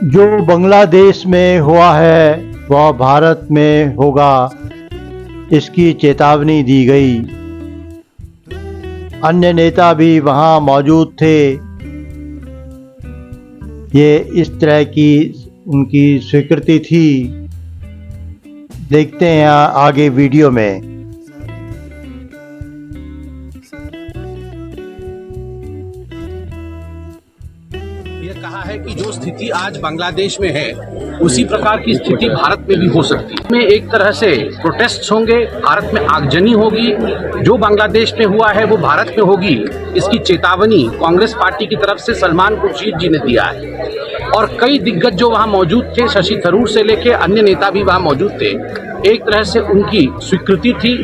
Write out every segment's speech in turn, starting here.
जो बांग्लादेश में हुआ है वह भारत में होगा, इसकी चेतावनी दी गई। अन्य नेता भी वहां मौजूद थे। ये इस तरह की उनकी स्वीकृति थी। देखते हैं आगे वीडियो में। ये कहा है कि जो स्थिति आज बांग्लादेश में है उसी प्रकार की स्थिति भारत में भी हो सकती है। में एक तरह से प्रोटेस्ट होंगे, भारत में आगजनी होगी, जो बांग्लादेश में हुआ है वो भारत में होगी, इसकी चेतावनी कांग्रेस पार्टी की तरफ से सलमान खुर्शीद जी ने दिया है। और कई दिग्गज जो वहां मौजूद थे, शशि थरूर से लेके अन्य नेता भी वहां मौजूद थे, एक तरह से उनकी स्वीकृति थी,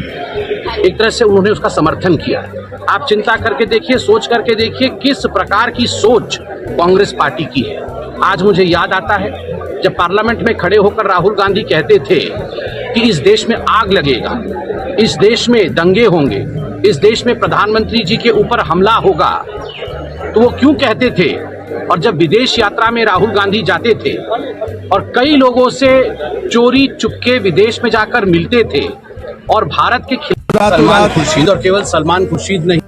एक तरह से उन्होंने उसका समर्थन किया। आप चिंता करके देखिए, सोच करके देखिए किस प्रकार की सोच कांग्रेस पार्टी की है। आज मुझे याद आता है जब पार्लियामेंट में खड़े होकर राहुल गांधी कहते थे कि इस देश में आग लगेगा, इस देश में दंगे होंगे, इस देश में प्रधानमंत्री जी के ऊपर हमला होगा, तो वो क्यों कहते थे? और जब विदेश यात्रा में राहुल गांधी जाते थे और कई लोगों से चोरी चुपके विदेश में जाकर मिलते थे और भारत के खिलाफ सलमान खुर्शीद, और केवल सलमान खुर्शीद नहीं,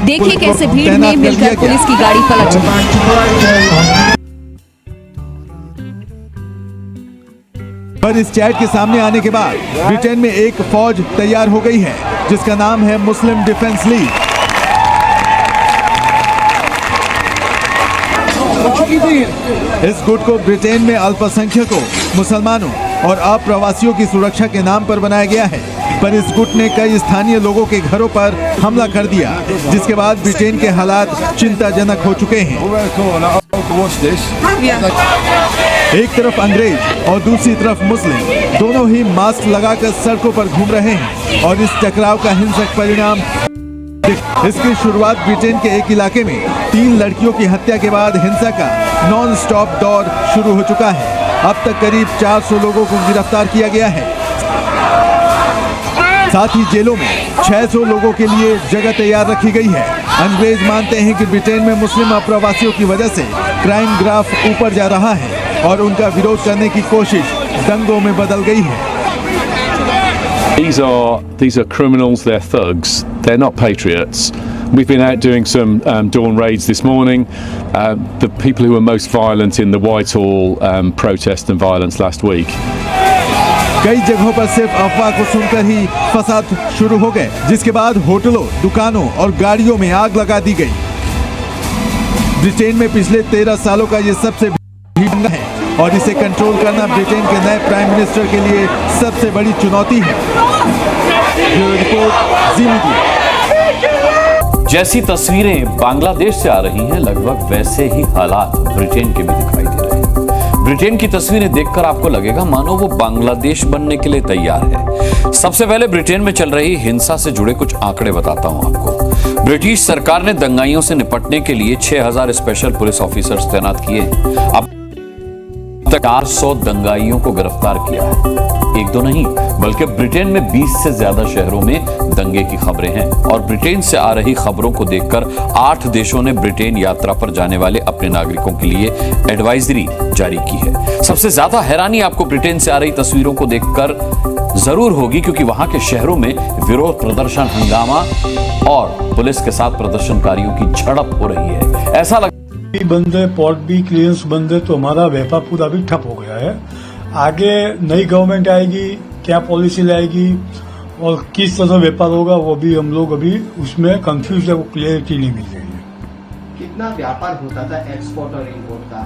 देखिए कैसे भीड़ में मिलकर पुलिस की गाड़ी पलट गई। पर इस चैट के सामने आने के बाद ब्रिटेन में एक फौज तैयार हो गई है जिसका नाम है मुस्लिम डिफेंस लीग। इस गुट को ब्रिटेन में अल्पसंख्यकों, मुसलमानों और अप्रवासियों की सुरक्षा के नाम पर बनाया गया है। पर इस गुट ने कई स्थानीय लोगों के घरों पर हमला कर दिया, जिसके बाद ब्रिटेन के हालात चिंताजनक हो चुके हैं। एक तरफ अंग्रेज और दूसरी तरफ मुस्लिम दोनों ही मास्क लगाकर सड़कों पर घूम रहे हैं और इस टकराव का हिंसक परिणाम। इसकी शुरुआत ब्रिटेन के एक इलाके में 3 लड़कियों की हत्या के बाद हिंसा का नॉन स्टॉप दौर शुरू हो चुका है। अब तक करीब 400 लोगों को गिरफ्तार किया गया है। साथ ही जेलों में 600 लोगों के लिए जगह तैयार रखी गई है। अंग्रेज मानते हैं कि ब्रिटेन में मुस्लिम अप्रवासियों की वजह से क्राइम ग्राफ ऊपर जा रहा है और उनका विरोध करने की कोशिश दंगों में बदल गई है। These are criminals, they're thugs, they're not patriots. We've been out doing some dawn raids this morning. The people who were most violent in the Whitehall protest and violence last week. कई जगहों पर सिर्फ अफवाह को सुनकर ही फसाद शुरू हो गए, जिसके बाद होटलों, दुकानों और गाड़ियों में आग लगा दी गई। ब्रिटेन में पिछले 13 सालों का ये सबसे बड़ी दंगा है और इसे कंट्रोल करना ब्रिटेन के नए प्राइम मिनिस्टर के लिए सबसे बड़ी चुनौती है। ब्यूरो रिपोर्ट, जी मीडिया। जैसी तस्वीरें बांग्लादेश से आ रही हैं, लगभग वैसे ही हालात ब्रिटेन के भी दिखाई दे रहे हैं। ब्रिटेन की तस्वीरें देखकर आपको लगेगा मानो वो बांग्लादेश बनने के लिए तैयार है। सबसे पहले ब्रिटेन में चल रही हिंसा से जुड़े कुछ आंकड़े बताता हूं आपको। ब्रिटिश सरकार ने दंगाइयों से निपटने के लिए 6000 स्पेशल पुलिस ऑफिसर्स तैनात किए। अब तक 400 दंगाइयों को गिरफ्तार किया है। एक दो नहीं, बल्कि ब्रिटेन में 20 से ज्यादा शहरों में दंगे की खबरें हैं। और ब्रिटेन से आ रही खबरों को देखकर 8 देशों ने ब्रिटेन यात्रा पर जाने वाले अपने नागरिकों के लिए एडवाइजरी जारी की है। सबसे ज्यादा हैरानी आपको ब्रिटेन से आ रही तस्वीरों को देखकर जरूर होगी, क्योंकि वहां के शहरों में विरोध प्रदर्शन, हंगामा और पुलिस के साथ प्रदर्शनकारियों की झड़प हो रही है। ऐसा बंद है, पोर्ट भी क्लियरेंस बंद है, तो हमारा व्यापार पूरा भी ठप हो गया है। आगे नई गवर्नमेंट आएगी, क्या पॉलिसी लाएगी और किस तरह व्यापार होगा, वो भी हम लोग अभी उसमें कंफ्यूज है, वो क्लियरिटी नहीं मिल रही है। कितना व्यापार होता था एक्सपोर्ट और इम्पोर्ट का,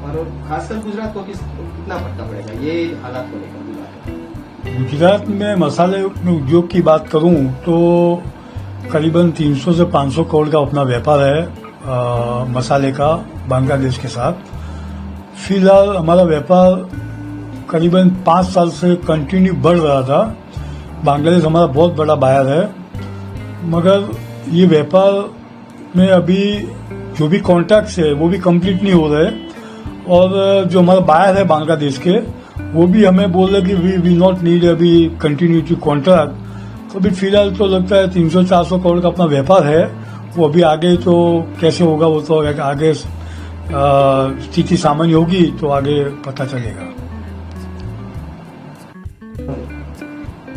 और खासकर गुजरात को कितना पड़ता पड़ेगा ये हालात को लेकर? गुजरात में मसाले उद्योग की बात करूं तो करीबन 300 से 500 करोड़ का अपना व्यापार है मसाले का बांग्लादेश के साथ। फिलहाल हमारा व्यापार करीबन 5 साल से कंटिन्यू बढ़ रहा था। बांग्लादेश हमारा बहुत बड़ा बायर है, मगर ये व्यापार में अभी जो भी कॉन्ट्रैक्ट्स है वो भी कंप्लीट नहीं हो रहे, और जो हमारा बायर है बांग्लादेश के वो भी हमें बोल रहे कि वी विल नॉट नीड अभी कंटिन्यूटी कॉन्ट्रैक्ट। तो अभी फिलहाल तो लगता है 300-400 करोड़ का अपना व्यापार है, वो अभी आगे तो कैसे होगा वो तो आगे स्थिति सामान्य होगी तो आगे पता चलेगा।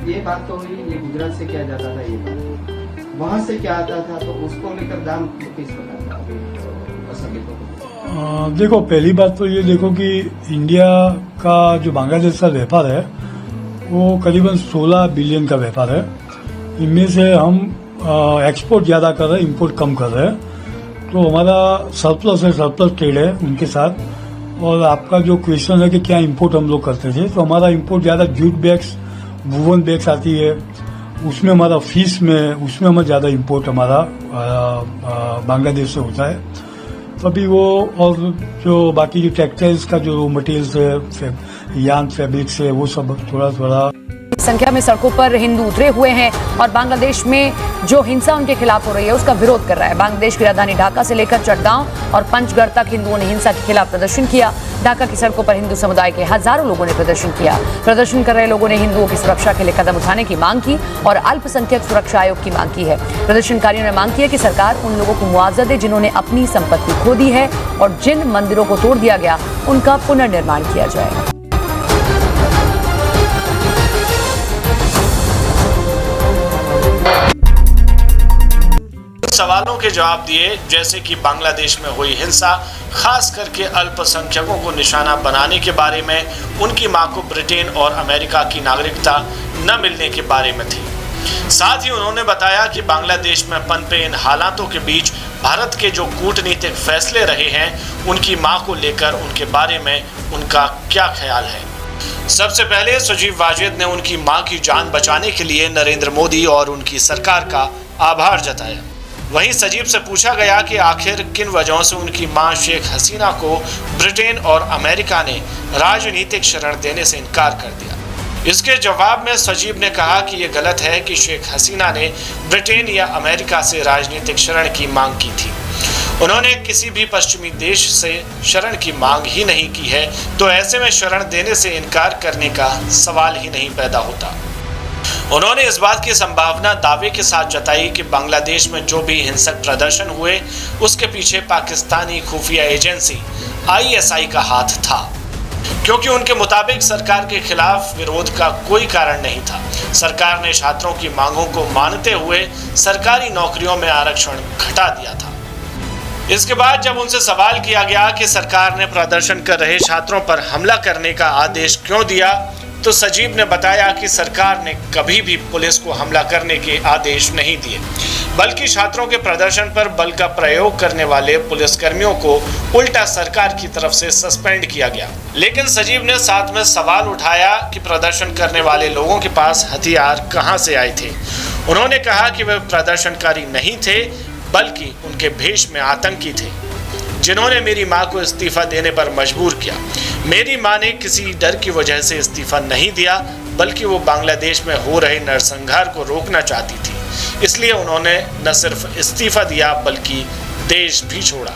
ये बात तो हुई, ये गुजरात से क्या जाता था, ये बात वहां से क्या आता था, तो उसको लेकर दाम किस प्रकार था असंगठितों को? देखो, पहली बात तो ये देखो कि इंडिया का जो बांग्लादेश का व्यापार है वो करीबन 16 बिलियन का व्यापार है। इनमें से हम एक्सपोर्ट ज्यादा कर रहे हैं, इंपोर्ट कम कर रहे हैं। तो हमारा सरप्लस ट्रेड है उनके साथ। और आपका जो क्वेश्चन है कि क्या इंपोर्ट हम लोग करते थे, तो हमारा इंपोर्ट ज्यादा जूट बैग्स, वुवन बैग्स आती है, उसमें हमारा फिश में, उसमें हमारा ज्यादा इंपोर्ट हमारा बांग्लादेश से होता है। तभी वो, और जो बाकी जो टेक्सटाइल्स का जो मटेरियल्स है, यार्न फैब्रिक्स है, वो सब थोड़ा थोड़ा संख्या में सड़कों पर हिंदू उतरे हुए हैं और बांग्लादेश में जो हिंसा उनके खिलाफ हो रही है उसका विरोध कर रहा है। बांग्लादेश की राजधानी ढाका से लेकर चटगांव और पंचगढ़ तक हिंदुओं ने हिंसा के खिलाफ प्रदर्शन किया। ढाका की सड़कों पर हिंदू समुदाय के हजारों लोगों ने प्रदर्शन किया। प्रदर्शन कर रहे लोगों ने हिंदुओं की सुरक्षा के लिए कदम उठाने की मांग की और अल्पसंख्यक सुरक्षा आयोग की मांग की है। प्रदर्शनकारियों ने मांग की है कि सरकार उन लोगों को मुआवजा दे जिन्होंने अपनी संपत्ति खो दी है और जिन मंदिरों को तोड़ दिया गया उनका पुनर्निर्माण किया जाए। सवालों के जवाब दिए, जैसे कि बांग्लादेश में हुई हिंसा, खास करके अल्पसंख्यकों को निशाना बनाने के बारे में, उनकी मां को ब्रिटेन और अमेरिका की नागरिकता न मिलने के बारे में थी। साथ ही उन्होंने बताया कि बांग्लादेश में पनपे इन हालातों के बीच भारत के जो कूटनीतिक फैसले रहे हैं, उनकी मां को लेकर उनके बारे में उनका क्या ख्याल है। सबसे पहले सजीव वाजेद ने उनकी मां की जान बचाने के लिए नरेंद्र मोदी और उनकी सरकार का आभार जताया। वहीं सजीव से पूछा गया कि आखिर किन वजहों से उनकी मां शेख हसीना को ब्रिटेन और अमेरिका ने राजनीतिक शरण देने से इनकार कर दिया। इसके जवाब में सजीव ने कहा कि यह गलत है कि शेख हसीना ने ब्रिटेन या अमेरिका से राजनीतिक शरण की मांग की थी। उन्होंने किसी भी पश्चिमी देश से शरण की मांग ही नहीं की है, तो ऐसे में शरण देने से इनकार करने का सवाल ही नहीं पैदा होता। उन्होंने इस बात की संभावना दावे के साथ जताई कि बांग्लादेश में जो भी हिंसक प्रदर्शन हुए उसके पीछे पाकिस्तानी खुफिया एजेंसी ISI का हाथ था, क्योंकि उनके मुताबिक सरकार के खिलाफ विरोध का कोई कारण नहीं था। सरकार ने छात्रों की मांगों को मानते हुए सरकारी नौकरियों में आरक्षण घटा दिया था। इसके बाद जब उनसे सवाल किया गया कि सरकार ने प्रदर्शन कर रहे छात्रों पर हमला करने का आदेश क्यों दिया, तो सजीव ने बताया कि सरकार ने कभी भी पुलिस को हमला करने के आदेश नहीं दिए, बल्कि छात्रों के प्रदर्शन पर बल का प्रयोग करने वाले पुलिसकर्मियों को उल्टा सरकार की तरफ से सस्पेंड किया गया। लेकिन सजीव ने साथ में सवाल उठाया कि प्रदर्शन करने वाले लोगों के पास हथियार कहां से आए थे। उन्होंने कहा कि वे प्रदर्शनकारी नहीं थे, बल्कि उनके भेष में आतंकी थे, जिन्होंने मेरी मां को इस्तीफा देने पर मजबूर किया। मेरी मां ने किसी डर की वजह से इस्तीफा नहीं दिया, बल्कि वो बांग्लादेश में हो रहे नरसंहार को रोकना चाहती थी। इसलिए उन्होंने न सिर्फ इस्तीफा दिया बल्कि देश भी छोड़ा।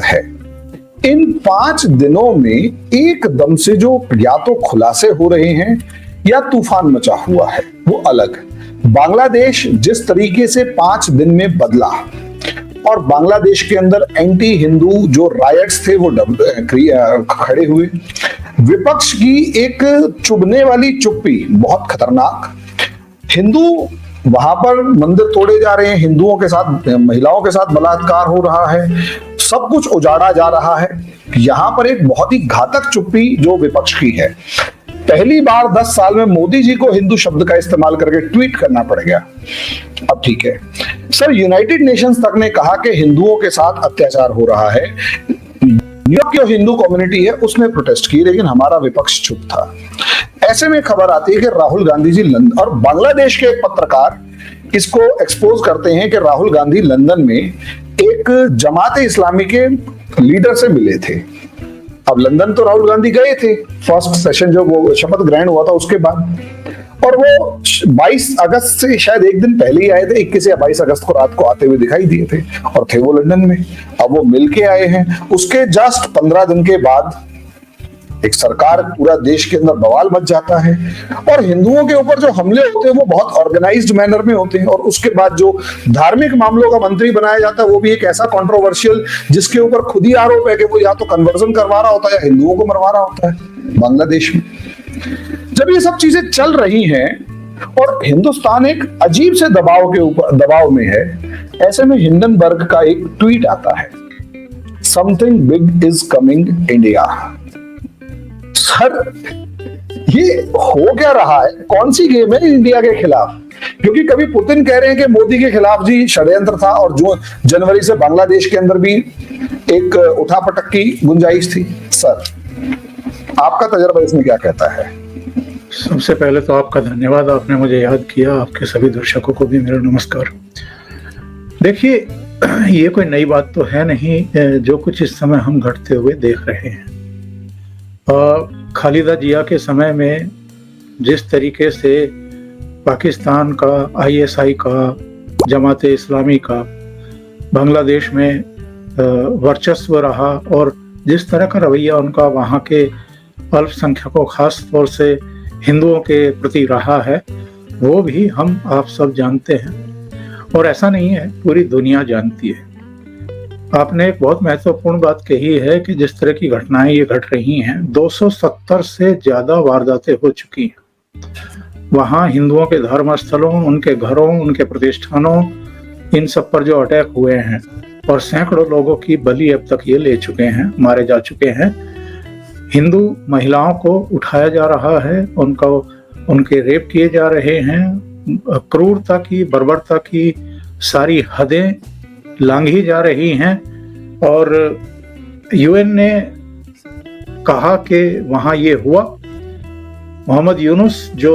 है। इन 5 दिनों में एकदम से जो या तो खुलासे हो रहे हैं या तूफान मचा हुआ है, वो अलग। बांग्लादेश जिस तरीके से 5 दिन में बदला और बांग्लादेश के अंदर एंटी हिंदू जो रायट्स थे वो खड़े हुए, विपक्ष की एक चुभने वाली चुप्पी, बहुत खतरनाक। हिंदू वहां पर मंदिर तोड़े जा रहे हैं, हिंदुओं के साथ, महिलाओं के साथ बलात्कार हो रहा है, सब कुछ उजाड़ा जा रहा है। यहां पर एक बहुत ही घातक चुप्पी जो विपक्ष की है। पहली बार 10 साल में मोदी जी को हिंदू शब्द का इस्तेमाल करके ट्वीट करना पड़ गया। अब ठीक है सर, यूनाइटेड नेशंस तक ने कहा कि हिंदुओं के साथ अत्याचार हो रहा है। न्यूयॉर्क की हिंदू कम्युनिटी है उसने प्रोटेस्ट की, लेकिन हमारा विपक्ष चुप था। ऐसे में खबर आती है कि राहुल गांधी जी लंदन, और बांग्लादेश के एक पत्रकार इसको एक्सपोज करते हैं कि राहुल गांधी लंदन में एक जमात इस्लामी के लीडर से मिले थे। अब लंदन तो राहुल गांधी गए थे फर्स्ट सेशन जो वो शपथ ग्रहण हुआ था उसके बाद, और वो 22 अगस्त से शायद एक दिन पहले ही आए थे, 21 या 22 अगस्त को रात को आते हुए दिखाई दिए थे, और थे वो लंदन में। अब वो मिलके आए हैं, उसके जस्ट 15 दिन के बाद एक सरकार, पूरा देश के अंदर बवाल मच जाता है, और हिंदुओं के ऊपर जो हमले होते हैं वो बहुत ऑर्गेनाइज्ड मैनर में होते हैं। और उसके बाद जो धार्मिक मामलों का मंत्री बनाया जाता है वो भी एक ऐसा कंट्रोवर्शियल, जिसके ऊपर खुद ही आरोप है कि वो या तो कन्वर्जन करवा रहा होता है या हिंदुओं को मरवा रहा होता है बांग्लादेश में। जब ये सब चीजें चल रही हैं और हिंदुस्तान एक अजीब से दबाव में है, ऐसे में हिंडनबर्ग का एक ट्वीट आता है, something big is coming India. Sir ये हो क्या रहा है? कौन सी गेम है इंडिया के खिलाफ? क्योंकि कभी पुतिन कह रहे हैं कि मोदी के खिलाफ जी षड्यंत्र था, और जो जनवरी से बांग्लादेश के अंदर भी एक उठापटक की गुंजाइश थी। सर आपका तजर्बा इसमें क्या कहता है? सबसे पहले तो आपका धन्यवाद, आपने मुझे याद किया। आपके सभी दर्शकों को भी मेरा नमस्कार। देखिए, ये कोई नई बात तो है नहीं जो कुछ इस समय हम घटते हुए देख रहे हैं। खालिदा जिया के समय में जिस तरीके से पाकिस्तान का, ISI का, जमात इस्लामी का बांग्लादेश में वर्चस्व रहा, और जिस तरह का रवैया उनका वहाँ के अल्पसंख्यकों, खास तौर से हिंदुओं के प्रति रहा है, वो भी हम आप सब जानते हैं। और ऐसा नहीं है, पूरी दुनिया जानती है। आपने एक बहुत महत्वपूर्ण बात कही है कि जिस तरह की घटनाएं ये घट रही हैं, 270 से ज्यादा वारदातें हो चुकी हैं। वहाँ हिंदुओं के धर्म स्थलों, उनके घरों, उनके प्रतिष्ठानों, इन सब पर जो अटैक हुए हैं, और सैकड़ों लोगों की बलि अब तक ये ले चुके हैं, मारे जा चुके हैं। हिंदू महिलाओं को उठाया जा रहा है, उनके रेप किए जा रहे हैं, क्रूरता की, बर्बरता की सारी हदें लांघी जा रही हैं। और UN ने कहा कि वहाँ ये हुआ। मोहम्मद यूनुस जो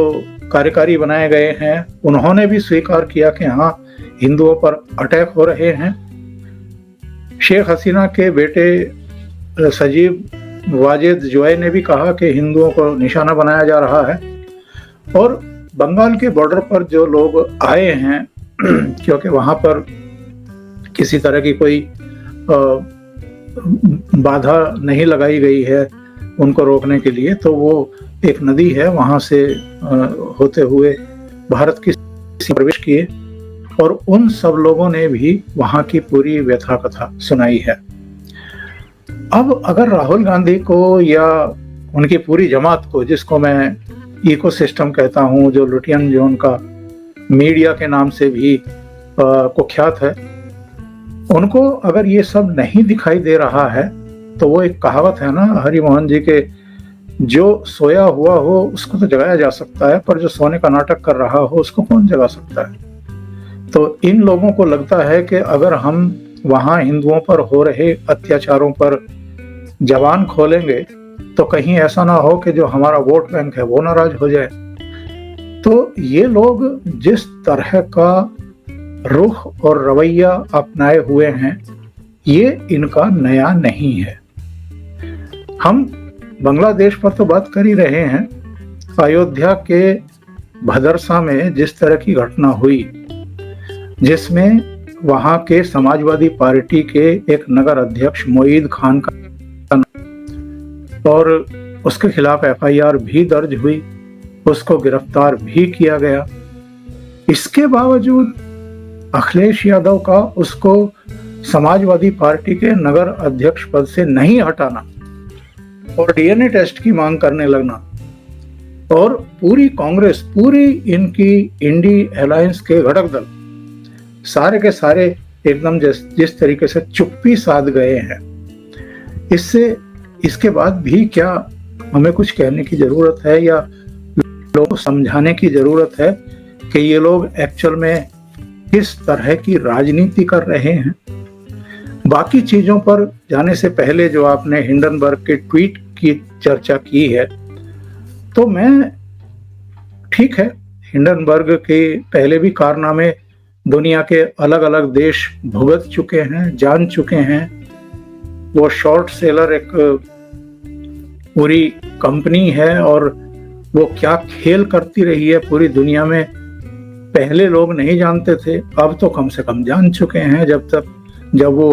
कार्यकारी बनाए गए हैं, उन्होंने भी स्वीकार किया कि हाँ, हिंदुओं पर अटैक हो रहे हैं। शेख हसीना के बेटे सजीब वाजिद जोए ने भी कहा कि हिंदुओं को निशाना बनाया जा रहा है। और बंगाल के बॉर्डर पर जो लोग आए हैं, क्योंकि वहाँ पर किसी तरह की कोई बाधा नहीं लगाई गई है उनको रोकने के लिए, तो वो एक नदी है, वहाँ से होते हुए भारत की प्रवेश किए, और उन सब लोगों ने भी वहाँ की पूरी व्यथा कथा सुनाई है। अब अगर राहुल गांधी को या उनकी पूरी जमात को, जिसको मैं इकोसिस्टम कहता हूँ, जो लुटियन, जो उनका मीडिया के नाम से भी कुख्यात है, उनको अगर ये सब नहीं दिखाई दे रहा है, तो वो एक कहावत है ना हरि मोहन जी के, जो सोया हुआ हो उसको तो जगाया जा सकता है, पर जो सोने का नाटक कर रहा हो उसको कौन जगा सकता है? तो इन लोगों को लगता है कि अगर हम वहाँ हिंदुओं पर हो रहे अत्याचारों पर जबान खोलेंगे तो कहीं ऐसा ना हो कि जो हमारा वोट बैंक है वो नाराज हो जाए। तो ये लोग जिस तरह का रुख और रवैया अपनाए हुए हैं, ये इनका नया नहीं है। हम बांग्लादेश पर तो बात कर ही रहे हैं। अयोध्या के भदरसा में जिस तरह की घटना हुई, जिसमें वहाँ के समाजवादी पार्टी के एक नगर अध्यक्ष मोईद खान का और उसके खिलाफ FIR भी दर्ज हुई, उसको गिरफ्तार भी किया गया। इसके बावजूद अखिलेश यादव का उसको समाजवादी पार्टी के नगर अध्यक्ष पद से नहीं हटाना और DNA टेस्ट की मांग करने लगना, और पूरी कांग्रेस, पूरी इनकी इंडी अलायंस के घटक दल सारे के सारे एकदम जिस तरीके से चुप्पी साध गए हैं, इसके बाद भी क्या हमें कुछ कहने की जरूरत है या लोगों को समझाने की जरूरत है कि ये लोग एक्चुअल में किस तरह की राजनीति कर रहे हैं। बाकी चीजों पर जाने से पहले जो आपने हिंडनबर्ग के ट्वीट की चर्चा की है, तो मैं ठीक है, हिंडनबर्ग के पहले भी कारनामे दुनिया के अलग अलग देश भुगत चुके हैं, जान चुके हैं। वो शॉर्ट सेलर एक पूरी कंपनी है और वो क्या खेल करती रही है पूरी दुनिया में, पहले लोग नहीं जानते थे, अब तो कम से कम जान चुके हैं। जब वो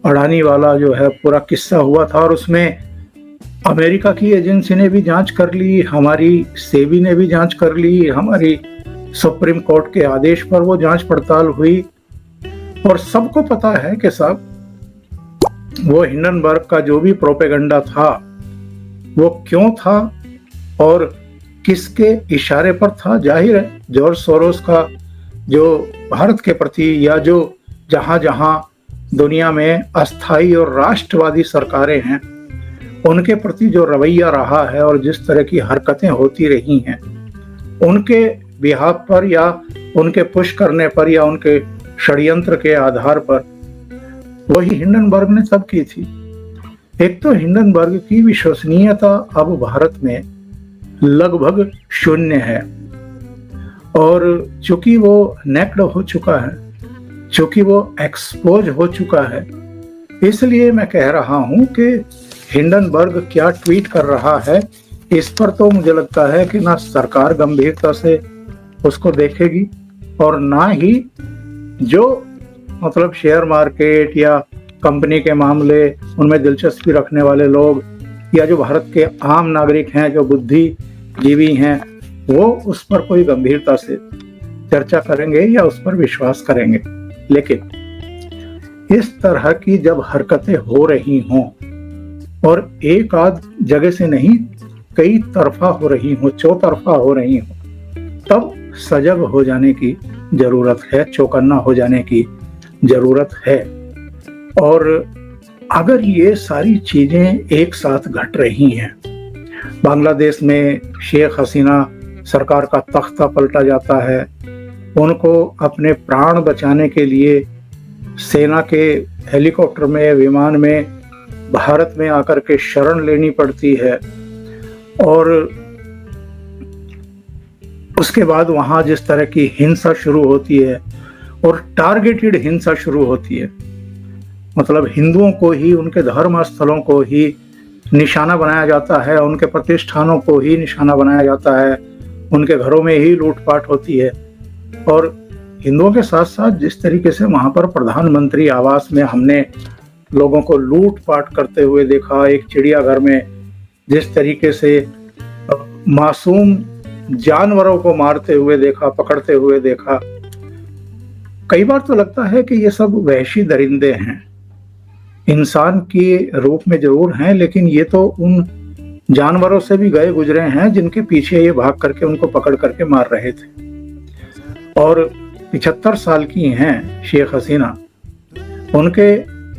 अडानी वाला जो है पूरा किस्सा हुआ था और उसमें अमेरिका की एजेंसी ने भी जांच कर ली, हमारी सेबी ने भी जांच कर ली, हमारी सुप्रीम कोर्ट के आदेश पर वो जांच पड़ताल हुई और सबको पता है कि साहब वो हिंडनबर्ग का जो भी प्रोपेगेंडा था वो क्यों था और किसके इशारे पर था। जाहिर है जॉर्ज सोरोस का जो भारत के प्रति या जो जहां जहां दुनिया में अस्थाई और राष्ट्रवादी सरकारें हैं उनके प्रति जो रवैया रहा है और जिस तरह की हरकतें होती रही हैं, उनके बिहाफ पर या उनके पुश करने पर या उनके षड्यंत्र के आधार पर वही हिंडनबर्ग ने तब की थी। एक तो हिंडनबर्ग की विश्वसनीयता अब भारत में लगभग शून्य है और चूंकि वो नेक्ड हो चुका है, चूंकि वो एक्सपोज हो चुका है, इसलिए मैं कह रहा हूं कि हिंडनबर्ग क्या ट्वीट कर रहा है इस पर तो मुझे लगता है कि ना सरकार गंभीरता से उसको देखेगी और ना ही जो मतलब शेयर मार्केट या कंपनी के मामले उनमें दिलचस्पी रखने वाले लोग या जो भारत के आम नागरिक हैं, जो बुद्धिजीवी हैं, वो उस पर कोई गंभीरता से चर्चा करेंगे या उस पर विश्वास करेंगे। लेकिन इस तरह की जब हरकतें हो रही हों और एक आध जगह से नहीं कई तरफा हो रही हो, चौतरफा हो रही हो, तब सजग हो जाने की जरूरत है, चौकन्ना हो जाने की जरूरत है। और अगर ये सारी चीजें एक साथ घट रही हैं, बांग्लादेश में शेख हसीना सरकार का तख्ता पलटा जाता है, उनको अपने प्राण बचाने के लिए सेना के हेलीकॉप्टर में, विमान में भारत में आकर के शरण लेनी पड़ती है और उसके बाद वहां जिस तरह की हिंसा शुरू होती है और टारगेटेड हिंसा शुरू होती है, मतलब हिंदुओं को ही, उनके धर्म स्थलों को ही निशाना बनाया जाता है, उनके प्रतिष्ठानों को ही निशाना बनाया जाता है, उनके घरों में ही लूटपाट होती है। और हिंदुओं के साथ साथ जिस तरीके से वहां पर प्रधानमंत्री आवास में हमने लोगों को लूटपाट करते हुए देखा, एक चिड़ियाघर में जिस तरीके से मासूम जानवरों को मारते हुए देखा, पकड़ते हुए देखा, कई बार तो लगता है कि ये सब वहशी दरिंदे हैं, इंसान के रूप में जरूर हैं, लेकिन ये तो उन जानवरों से भी गए गुजरे हैं जिनके पीछे ये भाग करके उनको पकड़ करके मार रहे थे। और 75 साल की हैं शेख हसीना, उनके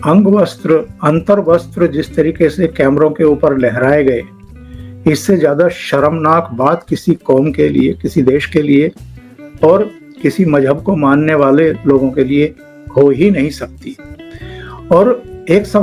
अंग वस्त्र, अंतर वस्त्र जिस तरीके से कैमरों के ऊपर लहराए गए, इससे ज्यादा शर्मनाक बात किसी कौम के लिए, किसी देश के लिए और किसी मजहब को मानने वाले लोगों के लिए हो ही नहीं सकती। और एक सवाल